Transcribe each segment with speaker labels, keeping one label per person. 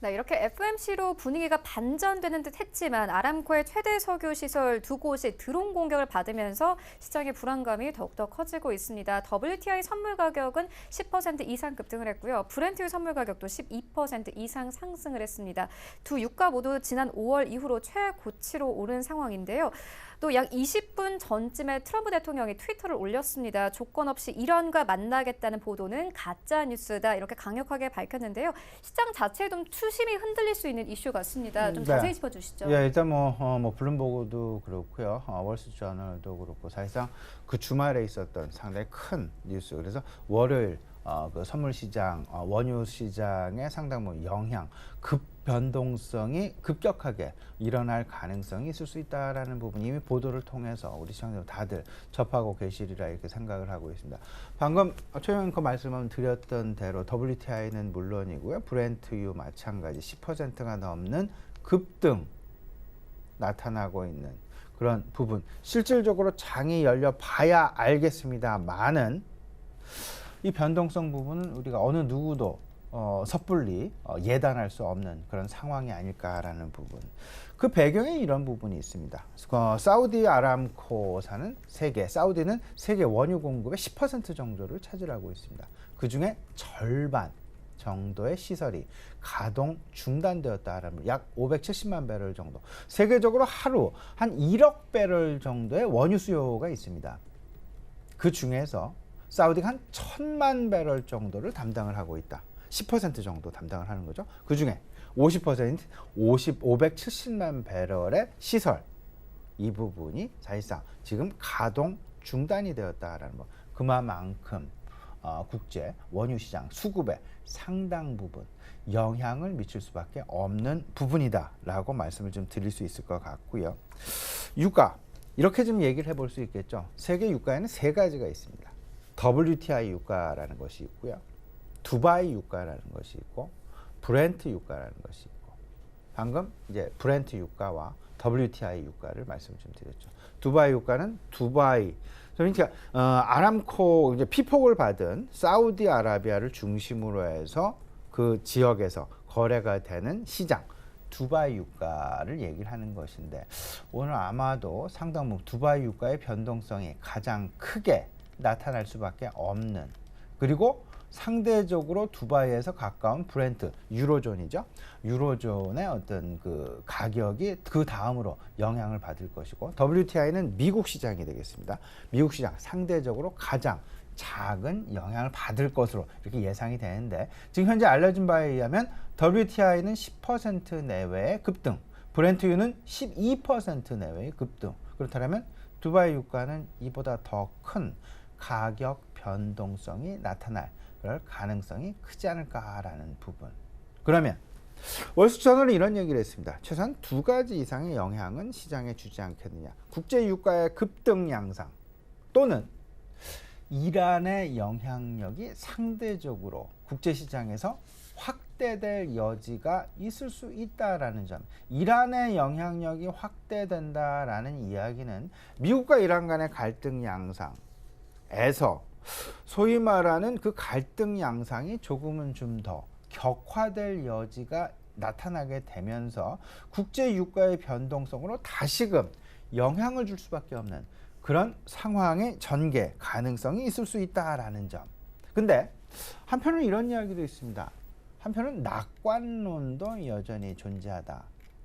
Speaker 1: 네, 이렇게 FMC로 분위기가 반전되는 듯 했지만 아람코의 최대 석유 시설 두 곳이 드론 공격을 받으면서 시장의 불안감이 더욱더 커지고 있습니다. WTI 선물 가격은 10% 이상 급등을 했고요. 브렌트유 선물 가격도 12% 이상 상승을 했습니다. 두 유가 모두 지난 5월 이후로 최고치로 오른 상황인데요. 또 약 20분 전쯤에 트럼프 대통령이 트위터를 올렸습니다. 조건 없이 이란과 만나겠다는 보도는 가짜 뉴스다 이렇게 강력하게 밝혔는데요. 시장 자체에 좀 투심이 흔들릴 수 있는 이슈 같습니다. 좀 자세히 짚어주시죠.
Speaker 2: 예, 일단 블룸버그도 그렇고요, 월스트리트저널도 그렇고 사실상 그 주말에 있었던 상당히 큰 뉴스. 그래서 월요일 그 선물 시장, 원유 시장에 상당 영향, 변동성이 급격하게 일어날 가능성이 있을 수 있다라는 부분 이미 보도를 통해서 우리 시청자들 다들 접하고 계시리라 이렇게 생각을 하고 있습니다. 방금 최영 앵커 말씀을 드렸던 대로 WTI는 물론이고요, 브렌트유 마찬가지 10%가 넘는 급등 나타나고 있는 그런 부분. 실질적으로 장이 열려 봐야 알겠습니다만은 이 변동성 부분은 우리가 어느 누구도 섣불리 예단할 수 없는 그런 상황이 아닐까라는 부분. 그 배경에 이런 부분이 있습니다. 사우디 아람코사는 사우디는 세계 원유 공급의 10% 정도를 차지하고 있습니다. 그 중에 절반 정도의 시설이 가동 중단되었다라는, 약 570만 배럴 정도. 세계적으로 하루 한 1억 배럴 정도의 원유 수요가 있습니다. 그 중에서 사우디가 한 1,000만 배럴 정도를 담당을 하고 있다. 10% 정도 담당을 하는 거죠. 그 중에 50%, 570만 배럴의 시설, 이 부분이 사실상 지금 가동 중단이 되었다라는 거. 그만큼 국제 원유 시장 수급에 상당 부분 영향을 미칠 수밖에 없는 부분이다라고 말씀을 좀 드릴 수 있을 것 같고요. 유가, 이렇게 좀 얘기를 해볼 수 있겠죠. 세계 유가에는 세 가지가 있습니다. WTI 유가라는 것이 있고요, 두바이 유가라는 것이 있고, 브렌트 유가라는 것이 있고. 방금 이제 브렌트 유가와 WTI 유가를 말씀 좀 드렸죠. 두바이 유가는 그러니까 아람코 이제 피폭을 받은 사우디아라비아를 중심으로 해서 그 지역에서 거래가 되는 시장, 두바이 유가를 얘기를 하는 것인데, 오늘 아마도 상당 부분 두바이 유가의 변동성이 가장 크게 나타날 수밖에 없는, 그리고 상대적으로 두바이에서 가까운 브렌트, 유로존이죠. 유로존의 어떤 그 가격이 그 다음으로 영향을 받을 것이고, WTI는 미국 시장이 되겠습니다. 미국 시장 상대적으로 가장 작은 영향을 받을 것으로 이렇게 예상이 되는데, 지금 현재 알려진 바에 의하면 WTI는 10% 내외의 급등, 브렌트유는 12% 내외의 급등. 그렇다면 두바이 유가는 이보다 더 큰 가격 변동성이 나타날 그럴 가능성이 크지 않을까라는 부분. 그러면 월스트리트저널은 이런 얘기를 했습니다. 최소한 두 가지 이상의 영향은 시장에 주지 않겠느냐. 국제 유가의 급등 양상, 또는 이란의 영향력이 상대적으로 국제 시장에서 확대될 여지가 있을 수 있다라는 점. 이란의 영향력이 확대된다라는 이야기는 미국과 이란 간의 갈등 양상에서 소위 말하는 그 갈등 양상이 조금은 좀 더 격화될 여지가 나타나게 되면서 국제 유가의 변동성으로 다시금 영향을 줄 수밖에 없는 그런 상황의 전개 가능성이 있을 수 있다라는 점. 근데 한편은 이런 이야기도 있습니다. 한편은 낙관론도 여전히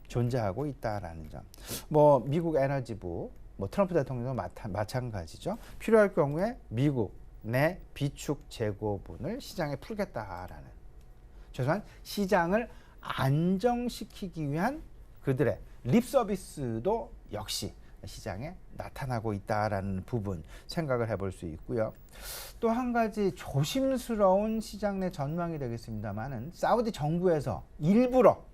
Speaker 2: 존재하고 있다라는 점. 미국 에너지부, 트럼프 대통령도 마찬가지죠. 필요할 경우에 미국 내 비축 재고분을 시장에 풀겠다라는, 최소한 시장을 안정시키기 위한 그들의 립 서비스도 역시 시장에 나타나고 있다라는 부분 생각을 해볼 수 있고요. 또 한 가지 조심스러운 시장 내 전망이 되겠습니다만은, 사우디 정부에서 일부러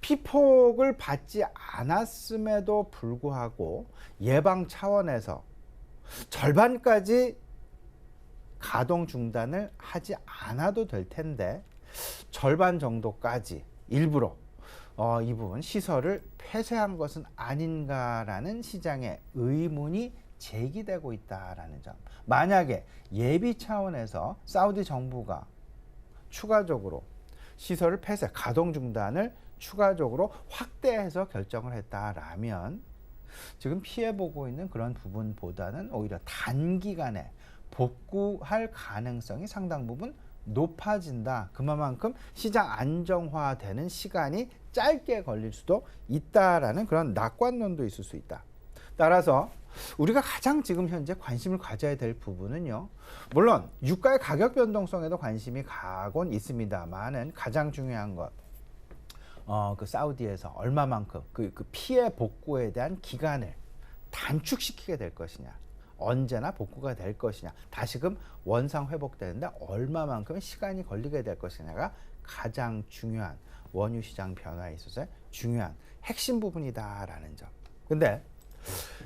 Speaker 2: 피폭을 받지 않았음에도 불구하고 예방 차원에서 절반까지 가동 중단을 하지 않아도 될 텐데 절반 정도까지 일부러 이 부분 시설을 폐쇄한 것은 아닌가라는 시장의 의문이 제기되고 있다라는 점. 만약에 예비 차원에서 사우디 정부가 추가적으로 시설을 폐쇄, 가동 중단을 추가적으로 확대해서 결정을 했다라면 지금 피해보고 있는 그런 부분보다는 오히려 단기간에 복구할 가능성이 상당 부분 높아진다. 그만큼 시장 안정화되는 시간이 짧게 걸릴 수도 있다라는 그런 낙관론도 있을 수 있다. 따라서 우리가 가장 지금 현재 관심을 가져야 될 부분은요. 물론 유가의 가격 변동성에도 관심이 가곤 있습니다만은 가장 중요한 것, 그 사우디에서 얼마만큼 그 피해 복구에 대한 기간을 단축시키게 될 것이냐, 언제나 복구가 될 것이냐, 다시금 원상 회복되는데 얼마만큼 시간이 걸리게 될 것이냐가 가장 중요한 원유 시장 변화에 있어서 중요한 핵심 부분이다라는 점. 근데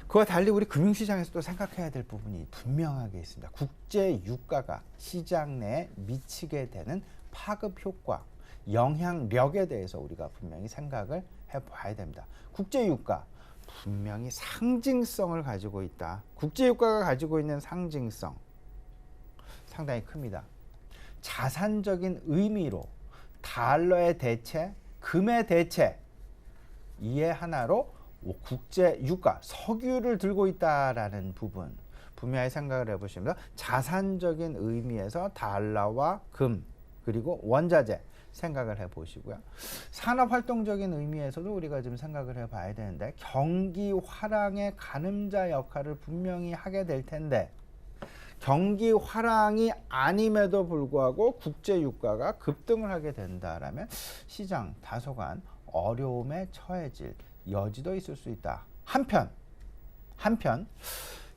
Speaker 2: 그와 달리 우리 금융시장에서도 생각해야 될 부분이 분명하게 있습니다. 국제 유가가 시장 내에 미치게 되는 파급 효과, 영향력에 대해서 우리가 분명히 생각을 해봐야 됩니다. 국제 유가 분명히 상징성을 가지고 있다. 국제 유가가 가지고 있는 상징성 상당히 큽니다. 자산적인 의미로 달러의 대체, 금의 대체, 이에 하나로 국제 유가, 석유를 들고 있다라는 부분 분명히 생각을 해보시면 자산적인 의미에서 달러와 금 그리고 원자재 생각을 해보시고요. 산업활동적인 의미에서도 우리가 좀 생각을 해봐야 되는데 경기 화랑의 가늠자 역할을 분명히 하게 될 텐데 경기 화랑이 아님에도 불구하고 국제 유가가 급등을 하게 된다라면 시장 다소간 어려움에 처해질 여지도 있을 수 있다. 한편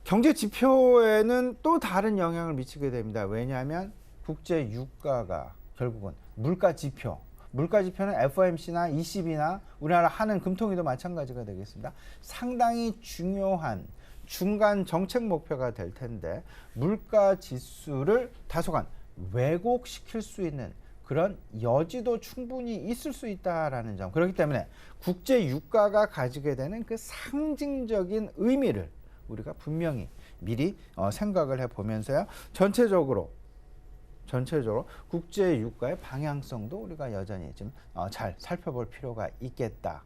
Speaker 2: 경제 지표에는 또 다른 영향을 미치게 됩니다. 왜냐하면 국제 유가가 결국은 물가 지표는 FOMC나 ECB나 우리나라 하는 금통위도 마찬가지가 되겠습니다. 상당히 중요한 중간 정책 목표가 될 텐데 물가 지수를 다소간 왜곡시킬 수 있는 그런 여지도 충분히 있을 수 있다라는 점. 그렇기 때문에 국제 유가가 가지게 되는 그 상징적인 의미를 우리가 분명히 미리 생각을 해보면서요. 전체적으로 국제 유가의 방향성도 우리가 여전히 좀 잘 살펴볼 필요가 있겠다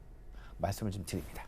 Speaker 2: 말씀을 좀 드립니다.